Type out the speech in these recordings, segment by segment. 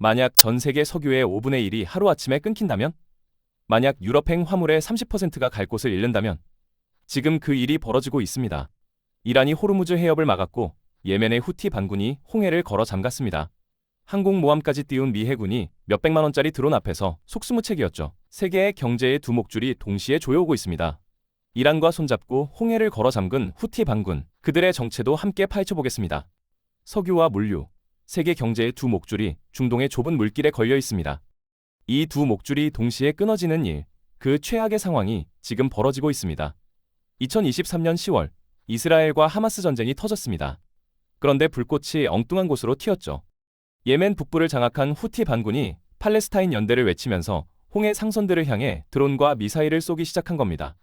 만약 전 세계 석유의 5분의 1이 하루아침에 끊긴다면? 만약 유럽행 화물의 30%가 갈 곳을 잃는다면? 지금 그 일이 벌어지고 있습니다. 이란이 호르무즈 해협을 막았고 예멘의 후티 반군이 홍해를 걸어 잠갔습니다. 항공모함까지 띄운 미 해군이 몇백만 원짜리 드론 앞에서 속수무책이었죠. 세계의 경제의 두 목줄이 동시에 조여오고 있습니다. 이란과 손잡고 홍해를 걸어 잠근 후티 반군, 그들의 정체도 함께 파헤쳐보겠습니다. 석유와 물류, 세계 경제의 두 목줄이 중동의 좁은 물길에 걸려 있습니다. 이 두 목줄이 동시에 끊어지는 일, 그 최악의 상황이 지금 벌어지고 있습니다. 2023년 10월, 이스라엘과 하마스 전쟁이 터졌습니다. 그런데 불꽃이 엉뚱한 곳으로 튀었죠. 예멘 북부를 장악한 후티 반군이 팔레스타인 연대를 외치면서 홍해 상선들을 향해 드론과 미사일을 쏘기 시작한 겁니다.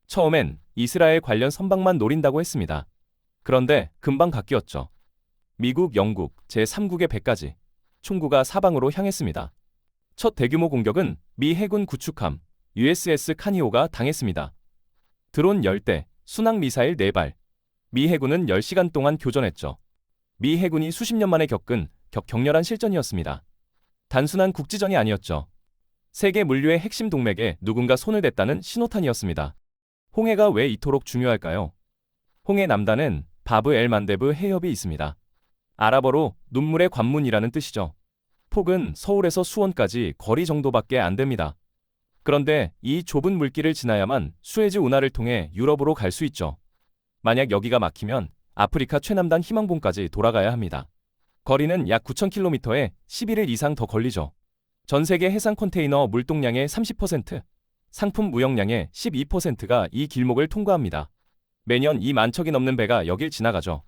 처음엔 이스라엘 관련 선박만 노린다고 했습니다. 그런데 금방 바뀌었죠. 미국, 영국, 제3국의 배까지 총구가 사방으로 향했습니다. 첫 대규모 공격은 미 해군 구축함 USS 카니오가 당했습니다. 드론 10대, 순항 미사일 4발. 미 해군은 10시간 동안 교전했죠. 미 해군이 수십 년 만에 겪은 격렬한 실전이었습니다. 단순한 국지전이 아니었죠. 세계 물류의 핵심 동맥에 누군가 손을 댔다는 신호탄이었습니다. 홍해가 왜 이토록 중요할까요? 홍해 남단엔 바브 엘 만데브 해협이 있습니다. 아랍어로 눈물의 관문이라는 뜻이죠. 폭은 서울에서 수원까지 거리 정도밖에 안 됩니다. 그런데 이 좁은 물길을 지나야만 수에즈 운하를 통해 유럽으로 갈 수 있죠. 만약 여기가 막히면 아프리카 최남단 희망봉까지 돌아가야 합니다. 거리는 약 9,000km에 11일 이상 더 걸리죠. 전 세계 해상 컨테이너 물동량의 30%, 상품 무역량의 12%가 이 길목을 통과합니다. 매년 2만 척이 넘는 배가 여길 지나가죠.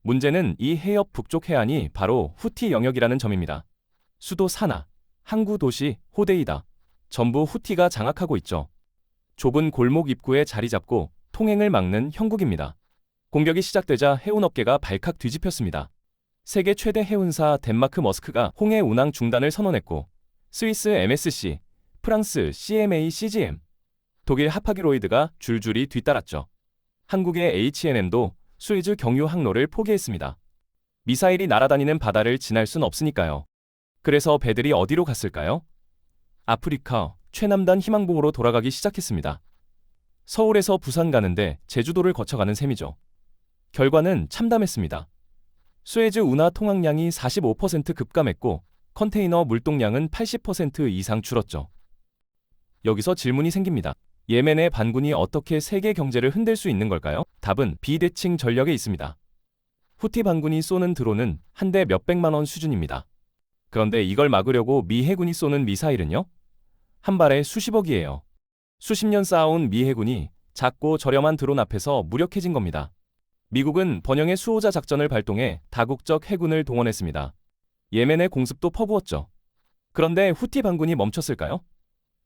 문제는 이 해협 북쪽 해안이 바로 후티 영역이라는 점입니다. 수도 사나, 항구 도시 호데이다. 전부 후티가 장악하고 있죠. 좁은 골목 입구에 자리 잡고 통행을 막는 형국입니다. 공격이 시작되자 해운업계가 발칵 뒤집혔습니다. 세계 최대 해운사 덴마크 머스크가 홍해 운항 중단을 선언했고 스위스 MSC, 프랑스 CMA CGM, 독일 하파기로이드가 줄줄이 뒤따랐죠. 한국의 H&M도 수에즈 경유 항로를 포기했습니다. 미사일이 날아다니는 바다를 지날 순 없으니까요. 그래서 배들이 어디로 갔을까요? 아프리카 최남단 희망봉으로 돌아가기 시작했습니다. 서울에서 부산 가는데 제주도를 거쳐가는 셈이죠. 결과는 참담했습니다. 수에즈 운하 통항량이 45% 급감했고 컨테이너 물동량은 80% 이상 줄었죠. 여기서 질문이 생깁니다. 예멘의 반군이 어떻게 세계 경제를 흔들 수 있는 걸까요? 답은 비대칭 전력에 있습니다. 후티 반군이 쏘는 드론은 한 대 몇백만 원 수준입니다. 그런데 이걸 막으려고 미 해군이 쏘는 미사일은요? 한 발에 수십억이에요. 수십 년 쌓아온 미 해군이 작고 저렴한 드론 앞에서 무력해진 겁니다. 미국은 번영의 수호자 작전을 발동해 다국적 해군을 동원했습니다. 예멘의 공습도 퍼부었죠. 그런데 후티 반군이 멈췄을까요?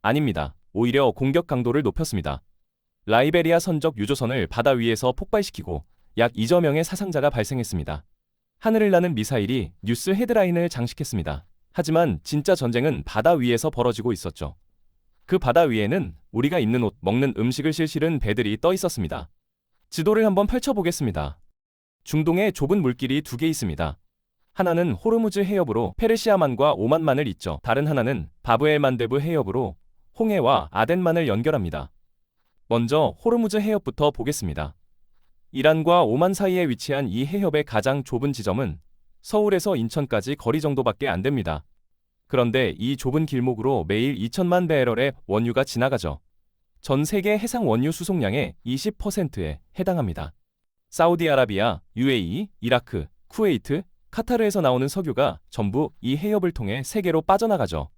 아닙니다. 오히려 공격 강도를 높였습니다. 라이베리아 선적 유조선을 바다 위에서 폭발시키고 약 2조 명의 사상자가 발생했습니다. 하늘을 나는 미사일이 뉴스 헤드라인을 장식했습니다. 하지만 진짜 전쟁은 바다 위에서 벌어지고 있었죠. 그 바다 위에는 우리가 입는 옷, 먹는 음식을 실시는 배들이 떠 있었습니다. 지도를 한번 펼쳐보겠습니다. 중동에 좁은 물길이 2개 있습니다. 하나는 호르무즈 해협으로 페르시아만과 오만만을 잇죠. 다른 하나는 바브엘 만데브 해협으로 홍해와 아덴만을 연결합니다. 먼저 호르무즈 해협부터 보겠습니다. 이란과 오만 사이에 위치한 이 해협의 가장 좁은 지점은 서울에서 인천까지 거리 정도밖에 안 됩니다. 그런데 이 좁은 길목으로 매일 2천만 배럴의 원유가 지나가죠. 전 세계 해상 원유 수송량의 20%에 해당합니다. 사우디아라비아, UAE, 이라크, 쿠웨이트, 카타르에서 나오는 석유가 전부 이 해협을 통해 세계로 빠져나가죠.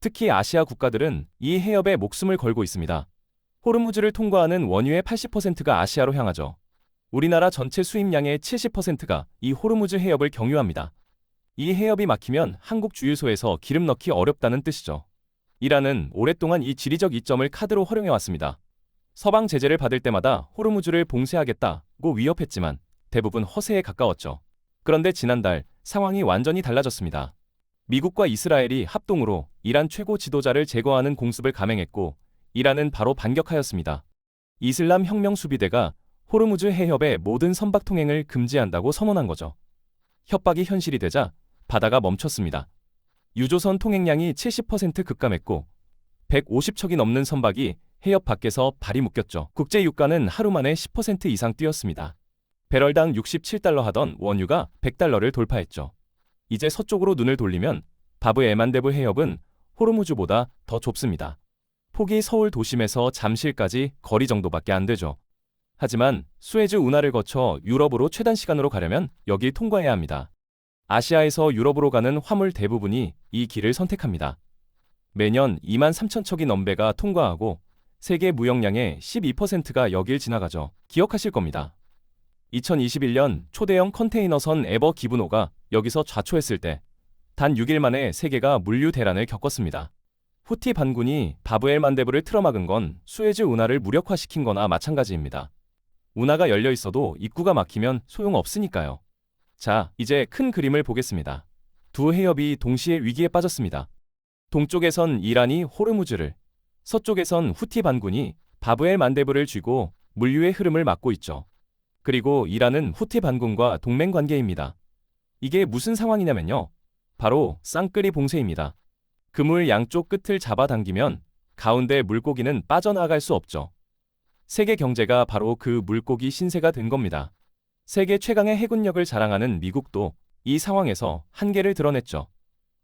특히 아시아 국가들은 이 해협에 목숨을 걸고 있습니다. 호르무즈를 통과하는 원유의 80%가 아시아로 향하죠. 우리나라 전체 수입량의 70%가 이 호르무즈 해협을 경유합니다. 이 해협이 막히면 한국 주유소에서 기름 넣기 어렵다는 뜻이죠. 이란은 오랫동안 이 지리적 이점을 카드로 활용해왔습니다. 서방 제재를 받을 때마다 호르무즈를 봉쇄하겠다고 위협했지만 대부분 허세에 가까웠죠. 그런데 지난달 상황이 완전히 달라졌습니다. 미국과 이스라엘이 합동으로 이란 최고 지도자를 제거하는 공습을 감행했고 이란은 바로 반격하였습니다. 이슬람 혁명 수비대가 호르무즈 해협의 모든 선박 통행을 금지한다고 선언한 거죠. 협박이 현실이 되자 바다가 멈췄습니다. 유조선 통행량이 70% 급감했고 150척이 넘는 선박이 해협 밖에서 발이 묶였죠. 국제 유가는 하루 만에 10% 이상 뛰었습니다. 배럴당 67달러 하던 원유가 100달러를 돌파했죠. 이제 서쪽으로 눈을 돌리면 바브 엘만데브 해협은 호르무즈보다 더 좁습니다. 폭이 서울 도심에서 잠실까지 거리 정도밖에 안 되죠. 하지만 수에즈 운하를 거쳐 유럽으로 최단 시간으로 가려면 여길 통과해야 합니다. 아시아에서 유럽으로 가는 화물 대부분이 이 길을 선택합니다. 매년 2만 3천 척이 넘배가 통과하고 세계 무역량의 12%가 여길 지나가죠. 기억하실 겁니다. 2021년 초대형 컨테이너선 에버 기브노가 여기서 좌초했을 때 단 6일 만에 세계가 물류 대란을 겪었습니다. 후티 반군이 바브엘 만데브를 틀어막은 건 수에즈 운하를 무력화시킨 거나 마찬가지입니다. 운하가 열려 있어도 입구가 막히면 소용없으니까요. 자, 이제 큰 그림을 보겠습니다. 두 해협이 동시에 위기에 빠졌습니다. 동쪽에선 이란이 호르무즈를, 서쪽에선 후티 반군이 바브엘 만데브를 쥐고 물류의 흐름을 막고 있죠. 그리고 이란은 후티 반군과 동맹 관계입니다. 이게 무슨 상황이냐면요. 바로 쌍끌이 봉쇄입니다. 그물 양쪽 끝을 잡아당기면 가운데 물고기는 빠져나갈 수 없죠. 세계 경제가 바로 그 물고기 신세가 된 겁니다. 세계 최강의 해군력을 자랑하는 미국도 이 상황에서 한계를 드러냈죠.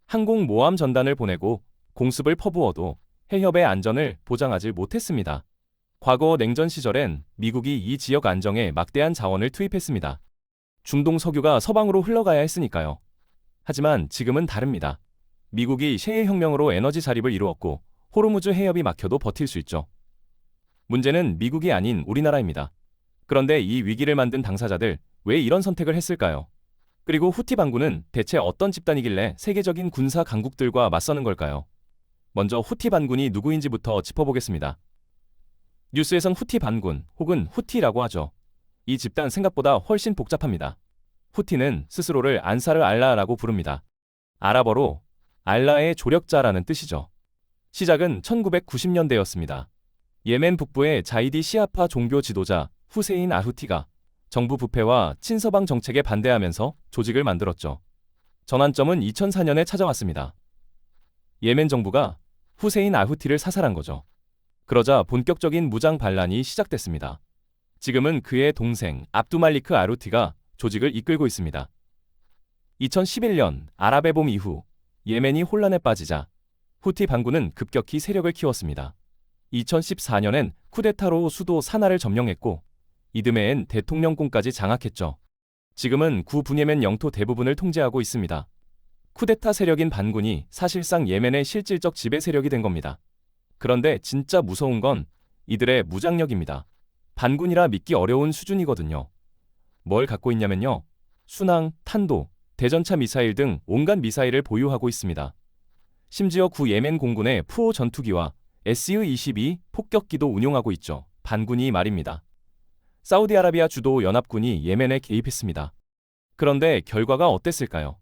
항공 모함 전단을 보내고 공습을 퍼부어도 해협의 안전을 보장하지 못했습니다. 과거 냉전 시절엔 미국이 이 지역 안정에 막대한 자원을 투입했습니다. 중동 석유가 서방으로 흘러가야 했으니까요. 하지만 지금은 다릅니다. 미국이 셰일 혁명으로 에너지 자립을 이루었고 호르무즈 해협이 막혀도 버틸 수 있죠. 문제는 미국이 아닌 우리나라입니다. 그런데 이 위기를 만든 당사자들 왜 이런 선택을 했을까요? 그리고 후티 반군은 대체 어떤 집단이길래 세계적인 군사 강국들과 맞서는 걸까요? 먼저 후티 반군이 누구인지부터 짚어보겠습니다. 뉴스에선 후티 반군 혹은 후티라고 하죠. 이 집단 생각보다 훨씬 복잡합니다. 후티는 스스로를 안사르 알라라고 부릅니다. 아랍어로 알라의 조력자라는 뜻이죠. 시작은 1990년대였습니다. 예멘 북부의 자이디 시아파 종교 지도자 후세인 아후티가 정부 부패와 친서방 정책에 반대하면서 조직을 만들었죠. 전환점은 2004년에 찾아왔습니다. 예멘 정부가 후세인 아후티를 사살한 거죠. 그러자 본격적인 무장 반란이 시작됐습니다. 지금은 그의 동생 압두말리크 아루티가 조직을 이끌고 있습니다. 2011년 아랍의 봄 이후 예멘이 혼란에 빠지자 후티 반군은 급격히 세력을 키웠습니다. 2014년엔 쿠데타로 수도 사나를 점령했고 이듬해엔 대통령궁까지 장악했죠. 지금은 구분예멘 영토 대부분을 통제하고 있습니다. 쿠데타 세력인 반군이 사실상 예멘의 실질적 지배 세력이 된 겁니다. 그런데 진짜 무서운 건 이들의 무장력입니다. 반군이라 믿기 어려운 수준이거든요. 뭘 갖고 있냐면요. 순항, 탄도, 대전차 미사일 등 온갖 미사일을 보유하고 있습니다. 심지어 구 예멘 공군의 푸오 전투기와 SU-22 폭격기도 운용하고 있죠. 반군이 말입니다. 사우디아라비아 주도 연합군이 예멘에 개입했습니다. 그런데 결과가 어땠을까요?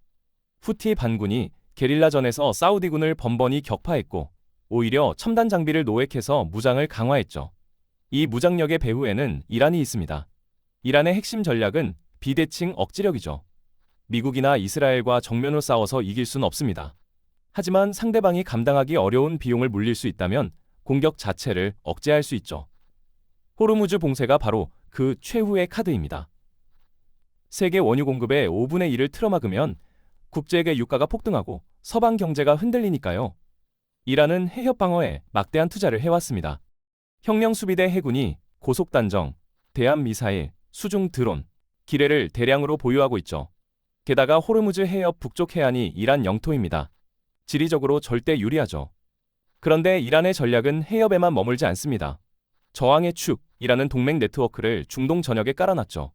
후티 반군이 게릴라전에서 사우디군을 번번이 격파했고 오히려 첨단 장비를 노획해서 무장을 강화했죠. 이 무장력의 배후에는 이란이 있습니다. 이란의 핵심 전략은 비대칭 억지력이죠. 미국이나 이스라엘과 정면으로 싸워서 이길 수는 없습니다. 하지만 상대방이 감당하기 어려운 비용을 물릴 수 있다면 공격 자체를 억제할 수 있죠. 호르무즈 봉쇄가 바로 그 최후의 카드입니다. 세계 원유 공급의 5분의 1을 틀어막으면 국제계 유가가 폭등하고 서방 경제가 흔들리니까요. 이란은 해협 방어에 막대한 투자를 해왔습니다. 혁명수비대 해군이 고속단정, 대함미사일, 수중 드론, 기뢰를 대량으로 보유하고 있죠. 게다가 호르무즈 해협 북쪽 해안이 이란 영토입니다. 지리적으로 절대 유리하죠. 그런데 이란의 전략은 해협에만 머물지 않습니다. 저항의 축이라는 동맹 네트워크를 중동 전역에 깔아놨죠.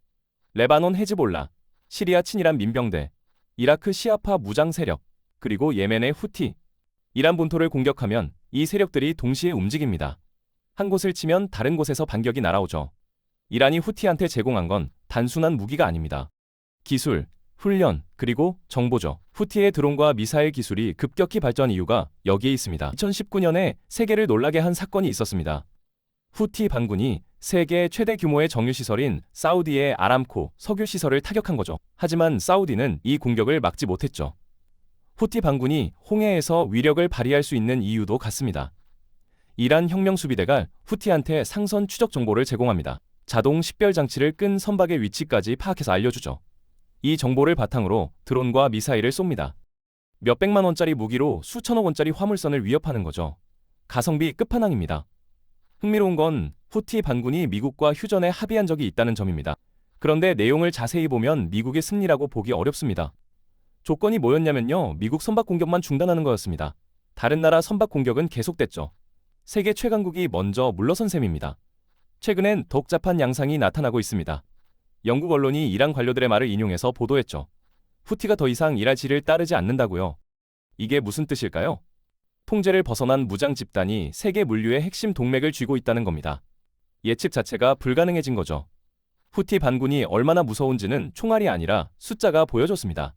레바논 헤즈볼라, 시리아 친이란 민병대, 이라크 시아파 무장 세력, 그리고 예멘의 후티, 이란 본토를 공격하면 이 세력들이 동시에 움직입니다. 한 곳을 치면 다른 곳에서 반격이 날아오죠. 이란이 후티한테 제공한 건 단순한 무기가 아닙니다. 기술, 훈련, 그리고 정보죠. 후티의 드론과 미사일 기술이 급격히 발전 이유가 여기에 있습니다. 2019년에 세계를 놀라게 한 사건이 있었습니다. 후티 반군이 세계 최대 규모의 정유시설인 사우디의 아람코 석유시설을 타격한 거죠. 하지만 사우디는 이 공격을 막지 못했죠. 후티 반군이 홍해에서 위력을 발휘할 수 있는 이유도 같습니다. 이란 혁명수비대가 후티한테 상선 추적 정보를 제공합니다. 자동 식별 장치를 끈 선박의 위치까지 파악해서 알려주죠. 이 정보를 바탕으로 드론과 미사일을 쏩니다. 몇백만 원짜리 무기로 수천억 원짜리 화물선을 위협하는 거죠. 가성비 끝판왕입니다. 흥미로운 건 후티 반군이 미국과 휴전에 합의한 적이 있다는 점입니다. 그런데 내용을 자세히 보면 미국의 승리라고 보기 어렵습니다. 조건이 뭐였냐면요. 미국 선박 공격만 중단하는 거였습니다. 다른 나라 선박 공격은 계속됐죠. 세계 최강국이 먼저 물러선 셈입니다. 최근엔 더 복잡한 양상이 나타나고 있습니다. 영국 언론이 이란 관료들의 말을 인용해서 보도했죠. 후티가 더 이상 이라지를 따르지 않는다고요. 이게 무슨 뜻일까요? 통제를 벗어난 무장 집단이 세계 물류의 핵심 동맥을 쥐고 있다는 겁니다. 예측 자체가 불가능해진 거죠. 후티 반군이 얼마나 무서운지는 총알이 아니라 숫자가 보여줬습니다.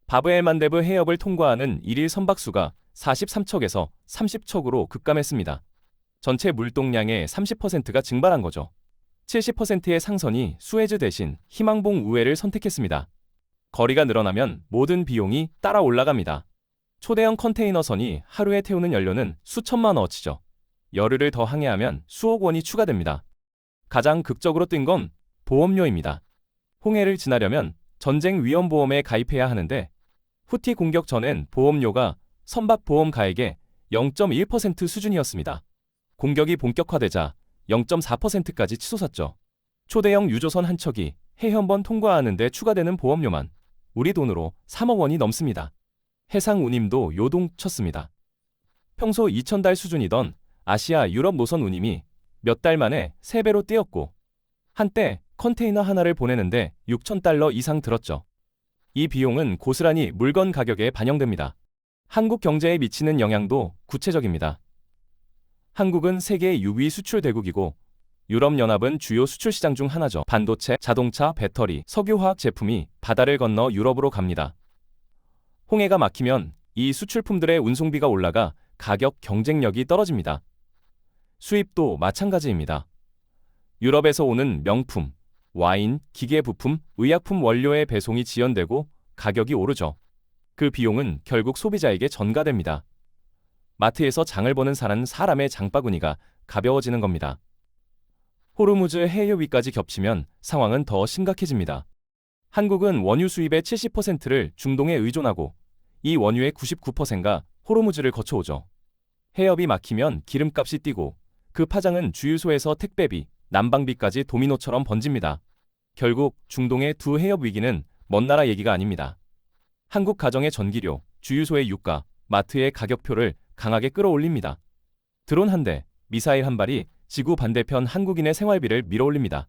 바브엘만데브 해협을 통과하는 일일 선박수가 43척에서 30척으로 급감했습니다. 전체 물동량의 30%가 증발한 거죠. 70%의 상선이 수에즈 대신 희망봉 우회를 선택했습니다. 거리가 늘어나면 모든 비용이 따라 올라갑니다. 초대형 컨테이너선이 하루에 태우는 연료는 수천만 원어치죠. 열흘을 더 항해하면 수억 원이 추가됩니다. 가장 극적으로 뛴 건 보험료입니다. 홍해를 지나려면 전쟁 위험보험에 가입해야 하는데 후티 공격 전엔 보험료가 선박 보험 가액의 0.1% 수준이었습니다. 공격이 본격화되자 0.4%까지 치솟았죠. 초대형 유조선 한 척이 해해 한 번 통과하는 데 추가되는 보험료만 우리 돈으로 3억 원이 넘습니다. 해상 운임도 요동쳤습니다. 평소 2,000달 수준이던 아시아 유럽 노선 운임이 몇 달 만에 3배로 뛰었고 한때 컨테이너 하나를 보내는데 6,000달러 이상 들었죠. 이 비용은 고스란히 물건 가격에 반영됩니다. 한국 경제에 미치는 영향도 구체적입니다. 한국은 세계 6위 수출 대국이고 유럽연합은 주요 수출 시장 중 하나죠. 반도체, 자동차, 배터리, 석유화학 제품이 바다를 건너 유럽으로 갑니다. 홍해가 막히면 이 수출품들의 운송비가 올라가 가격 경쟁력이 떨어집니다. 수입도 마찬가지입니다. 유럽에서 오는 명품, 와인, 기계 부품, 의약품 원료의 배송이 지연되고 가격이 오르죠. 그 비용은 결국 소비자에게 전가됩니다. 마트에서 장을 보는 사람의 장바구니가 가벼워지는 겁니다. 호르무즈 해협 위까지 겹치면 상황은 더 심각해집니다. 한국은 원유 수입의 70%를 중동에 의존하고 이 원유의 99%가 호르무즈를 거쳐오죠. 해협이 막히면 기름값이 뛰고 그 파장은 주유소에서 택배비, 난방비까지 도미노처럼 번집니다. 결국 중동의 두 해협 위기는 먼 나라 얘기가 아닙니다. 한국 가정의 전기료, 주유소의 유가, 마트의 가격표를 강하게 끌어올립니다. 드론 한 대, 미사일 한 발이 지구 반대편 한국인의 생활비를 밀어올립니다.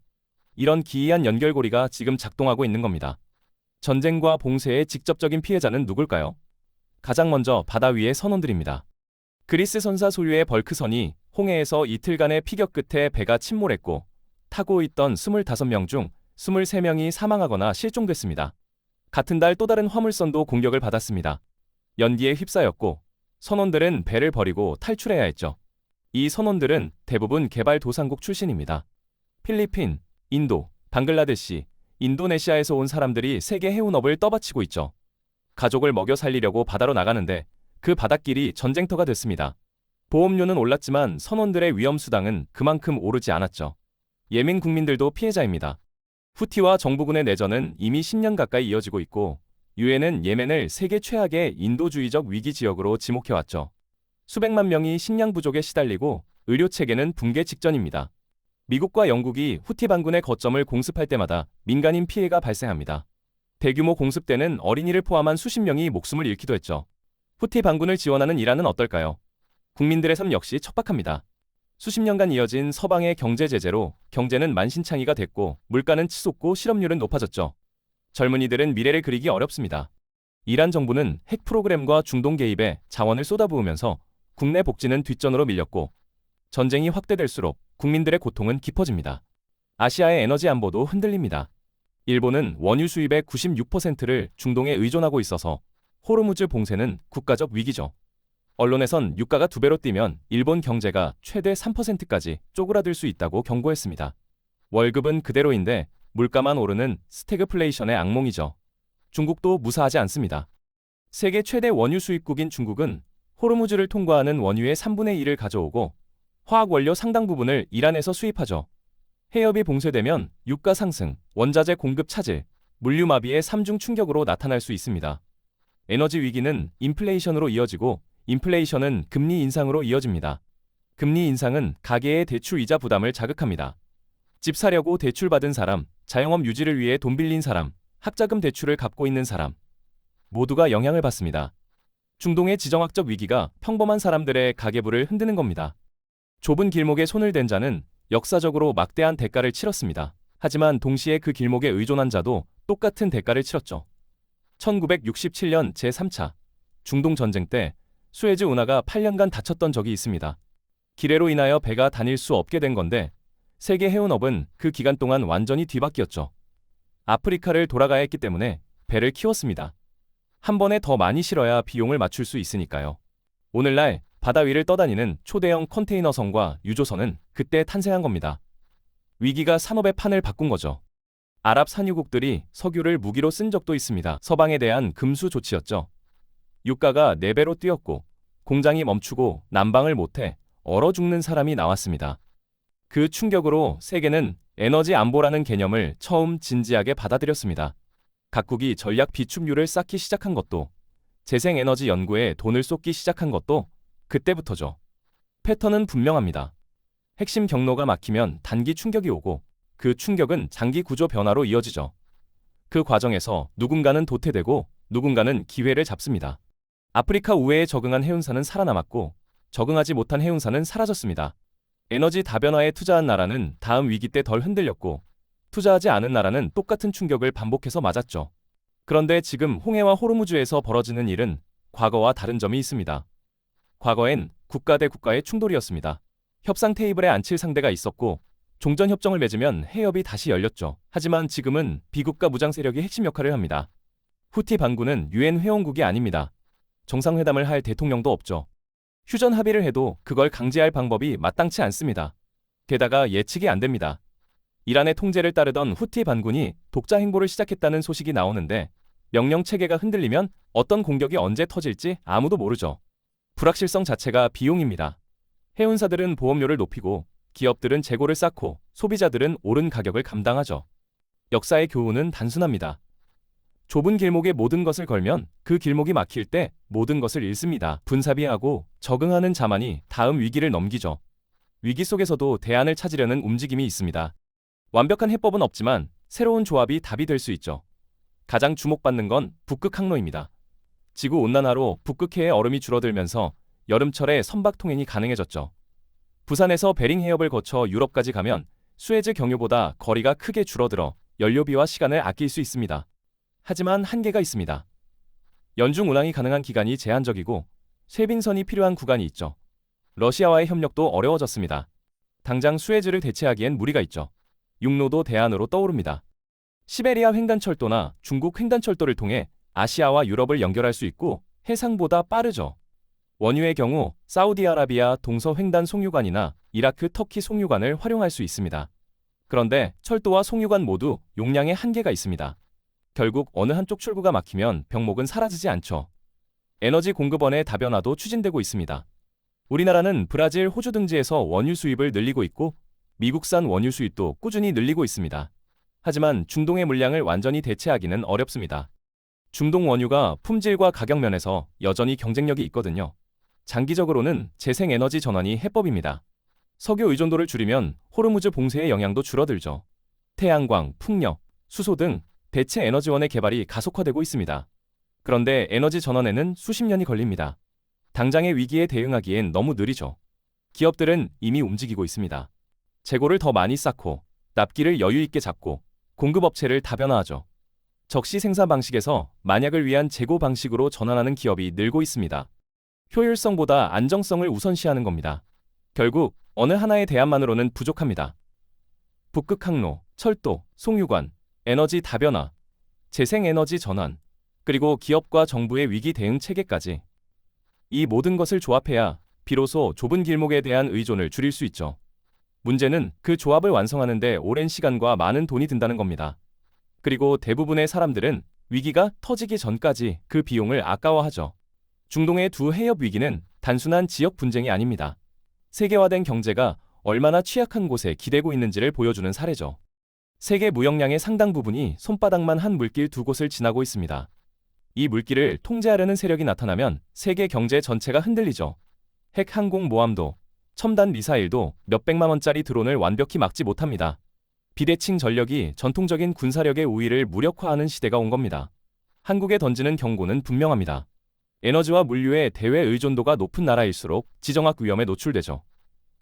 이런 기이한 연결고리가 지금 작동하고 있는 겁니다. 전쟁과 봉쇄의 직접적인 피해자는 누굴까요? 가장 먼저 바다 위의 선원들입니다. 그리스 선사 소유의 벌크선이 홍해에서 이틀간의 피격 끝에 배가 침몰했고 타고 있던 25명 중 23명이 사망하거나 실종됐습니다. 같은 달 또 다른 화물선도 공격을 받았습니다. 연기에 휩싸였고 선원들은 배를 버리고 탈출해야 했죠. 이 선원들은 대부분 개발도상국 출신입니다. 필리핀, 인도, 방글라데시, 인도네시아에서 온 사람들이 세계 해운업을 떠받치고 있죠. 가족을 먹여 살리려고 바다로 나가는데 그 바닷길이 전쟁터가 됐습니다. 보험료는 올랐지만 선원들의 위험수당은 그만큼 오르지 않았죠. 예멘 국민들도 피해자입니다. 후티와 정부군의 내전은 이미 10년 가까이 이어지고 있고 유엔은 예멘을 세계 최악의 인도주의적 위기 지역으로 지목해왔죠. 수백만 명이 식량 부족에 시달리고 의료체계는 붕괴 직전입니다. 미국과 영국이 후티 반군의 거점을 공습할 때마다 민간인 피해가 발생합니다. 대규모 공습 때는 어린이를 포함한 수십 명이 목숨을 잃기도 했죠. 후티 반군을 지원하는 이란은 어떨까요? 국민들의 삶 역시 척박합니다. 수십 년간 이어진 서방의 경제 제재로 경제는 만신창이가 됐고 물가는 치솟고 실업률은 높아졌죠. 젊은이들은 미래를 그리기 어렵습니다. 이란 정부는 핵 프로그램과 중동 개입에 자원을 쏟아부으면서 국내 복지는 뒷전으로 밀렸고 전쟁이 확대될수록 국민들의 고통은 깊어집니다. 아시아의 에너지 안보도 흔들립니다. 일본은 원유 수입의 96%를 중동에 의존하고 있어서 호르무즈 봉쇄는 국가적 위기죠. 언론에선 유가가 2배로 뛰면 일본 경제가 최대 3%까지 쪼그라들 수 있다고 경고했습니다. 월급은 그대로인데 물가만 오르는 스태그플레이션의 악몽이죠. 중국도 무사하지 않습니다. 세계 최대 원유 수입국인 중국은 호르무즈를 통과하는 원유의 3분의 1을 가져오고 화학 원료 상당 부분을 이란에서 수입하죠. 해협이 봉쇄되면 유가 상승, 원자재 공급 차질, 물류 마비의 3중 충격으로 나타날 수 있습니다. 에너지 위기는 인플레이션으로 이어지고 인플레이션은 금리 인상으로 이어집니다. 금리 인상은 가계의 대출 이자 부담을 자극합니다. 집 사려고 대출받은 사람, 자영업 유지를 위해 돈 빌린 사람, 학자금 대출을 갚고 있는 사람 모두가 영향을 받습니다. 중동의 지정학적 위기가 평범한 사람들의 가계부를 흔드는 겁니다. 좁은 길목에 손을 댄 자는 역사적으로 막대한 대가를 치렀습니다. 하지만 동시에 그 길목에 의존한 자도 똑같은 대가를 치렀죠. 1967년 제3차 중동 전쟁 때 수에즈 운하가 8년간 닫혔던 적이 있습니다. 기뢰로 인하여 배가 다닐 수 없게 된 건데 세계 해운업은 그 기간 동안 완전히 뒤바뀌었죠. 아프리카를 돌아가야 했기 때문에 배를 키웠습니다. 한 번에 더 많이 실어야 비용을 맞출 수 있으니까요. 오늘날 바다 위를 떠다니는 초대형 컨테이너선과 유조선은 그때 탄생한 겁니다. 위기가 산업의 판을 바꾼 거죠. 아랍 산유국들이 석유를 무기로 쓴 적도 있습니다. 서방에 대한 금수 조치였죠. 유가가 4배로 뛰었고 공장이 멈추고 난방을 못해 얼어 죽는 사람이 나왔습니다. 그 충격으로 세계는 에너지 안보라는 개념을 처음 진지하게 받아들였습니다. 각국이 전략 비축유를 쌓기 시작한 것도, 재생에너지 연구에 돈을 쏟기 시작한 것도 그때부터죠. 패턴은 분명합니다. 핵심 경로가 막히면 단기 충격이 오고 그 충격은 장기 구조 변화로 이어지죠. 그 과정에서 누군가는 도태되고 누군가는 기회를 잡습니다. 아프리카 우회에 적응한 해운사는 살아남았고 적응하지 못한 해운사는 사라졌습니다. 에너지 다변화에 투자한 나라는 다음 위기 때 덜 흔들렸고 투자하지 않은 나라는 똑같은 충격을 반복해서 맞았죠. 그런데 지금 홍해와 호르무즈에서 벌어지는 일은 과거와 다른 점이 있습니다. 과거엔 국가 대 국가의 충돌이었습니다. 협상 테이블에 앉힐 상대가 있었고 종전협정을 맺으면 해협이 다시 열렸죠. 하지만 지금은 비국가 무장 세력이 핵심 역할을 합니다. 후티 반군은 유엔 회원국이 아닙니다. 정상회담을 할 대통령도 없죠. 휴전 합의를 해도 그걸 강제할 방법이 마땅치 않습니다. 게다가 예측이 안 됩니다. 이란의 통제를 따르던 후티 반군이 독자 행보를 시작했다는 소식이 나오는데 명령 체계가 흔들리면 어떤 공격이 언제 터질지 아무도 모르죠. 불확실성 자체가 비용입니다. 해운사들은 보험료를 높이고 기업들은 재고를 쌓고 소비자들은 오른 가격을 감당하죠. 역사의 교훈은 단순합니다. 좁은 길목에 모든 것을 걸면 그 길목이 막힐 때 모든 것을 잃습니다. 분사비하고 적응하는 자만이 다음 위기를 넘기죠. 위기 속에서도 대안을 찾으려는 움직임이 있습니다. 완벽한 해법은 없지만 새로운 조합이 답이 될 수 있죠. 가장 주목받는 건 북극 항로입니다. 지구온난화로 북극해의 얼음이 줄어들면서 여름철에 선박 통행이 가능해졌죠. 부산에서 베링 해협을 거쳐 유럽까지 가면 수에즈 경유보다 거리가 크게 줄어들어 연료비와 시간을 아낄 수 있습니다. 하지만 한계가 있습니다. 연중 운항이 가능한 기간이 제한적이고 쇄빈선이 필요한 구간이 있죠. 러시아와의 협력도 어려워졌습니다. 당장 수에즈를 대체하기엔 무리가 있죠. 육로도 대안으로 떠오릅니다. 시베리아 횡단철도나 중국 횡단철도를 통해 아시아와 유럽을 연결할 수 있고 해상보다 빠르죠. 원유의 경우 사우디아라비아 동서 횡단 송유관이나 이라크 터키 송유관을 활용할 수 있습니다. 그런데 철도와 송유관 모두 용량에 한계가 있습니다. 결국 어느 한쪽 출구가 막히면 병목은 사라지지 않죠. 에너지 공급원의 다변화도 추진되고 있습니다. 우리나라는 브라질, 호주 등지에서 원유 수입을 늘리고 있고 미국산 원유 수입도 꾸준히 늘리고 있습니다. 하지만 중동의 물량을 완전히 대체하기는 어렵습니다. 중동 원유가 품질과 가격 면에서 여전히 경쟁력이 있거든요. 장기적으로는 재생에너지 전환이 해법입니다. 석유 의존도를 줄이면 호르무즈 봉쇄의 영향도 줄어들죠. 태양광, 풍력, 수소 등 대체 에너지원의 개발이 가속화되고 있습니다. 그런데 에너지 전환에는 수십 년이 걸립니다. 당장의 위기에 대응하기엔 너무 느리죠. 기업들은 이미 움직이고 있습니다. 재고를 더 많이 쌓고 납기를 여유 있게 잡고 공급업체를 다변화하죠. 적시 생산 방식에서 만약을 위한 재고 방식으로 전환하는 기업이 늘고 있습니다. 효율성보다 안정성을 우선시하는 겁니다. 결국 어느 하나의 대안만으로는 부족합니다. 북극 항로, 철도, 송유관, 에너지 다변화, 재생에너지 전환, 그리고 기업과 정부의 위기 대응 체계까지. 이 모든 것을 조합해야 비로소 좁은 길목에 대한 의존을 줄일 수 있죠. 문제는 그 조합을 완성하는 데 오랜 시간과 많은 돈이 든다는 겁니다. 그리고 대부분의 사람들은 위기가 터지기 전까지 그 비용을 아까워하죠. 중동의 두 해협 위기는 단순한 지역 분쟁이 아닙니다. 세계화된 경제가 얼마나 취약한 곳에 기대고 있는지를 보여주는 사례죠. 세계 무역량의 상당 부분이 손바닥만 한 물길 두 곳을 지나고 있습니다. 이 물길을 통제하려는 세력이 나타나면 세계 경제 전체가 흔들리죠. 핵 항공모함도, 첨단 미사일도 몇백만 원짜리 드론을 완벽히 막지 못합니다. 비대칭 전력이 전통적인 군사력의 우위를 무력화하는 시대가 온 겁니다. 한국에 던지는 경고는 분명합니다. 에너지와 물류의 대외 의존도가 높은 나라일수록 지정학 위험에 노출되죠.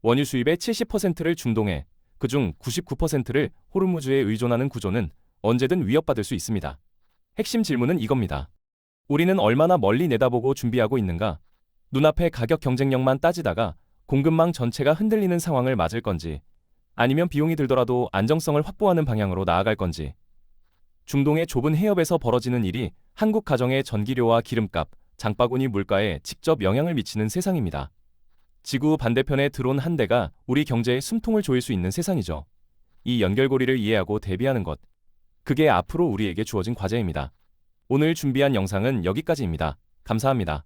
원유 수입의 70%를 중동에, 그중 99%를 호르무즈에 의존하는 구조는 언제든 위협받을 수 있습니다. 핵심 질문은 이겁니다. 우리는 얼마나 멀리 내다보고 준비하고 있는가? 눈앞의 가격 경쟁력만 따지다가 공급망 전체가 흔들리는 상황을 맞을 건지, 아니면 비용이 들더라도 안정성을 확보하는 방향으로 나아갈 건지. 중동의 좁은 해협에서 벌어지는 일이 한국 가정의 전기료와 기름값, 장바구니 물가에 직접 영향을 미치는 세상입니다. 지구 반대편에 드론 한 대가 우리 경제에 숨통을 조일 수 있는 세상이죠. 이 연결고리를 이해하고 대비하는 것. 그게 앞으로 우리에게 주어진 과제입니다. 오늘 준비한 영상은 여기까지입니다. 감사합니다.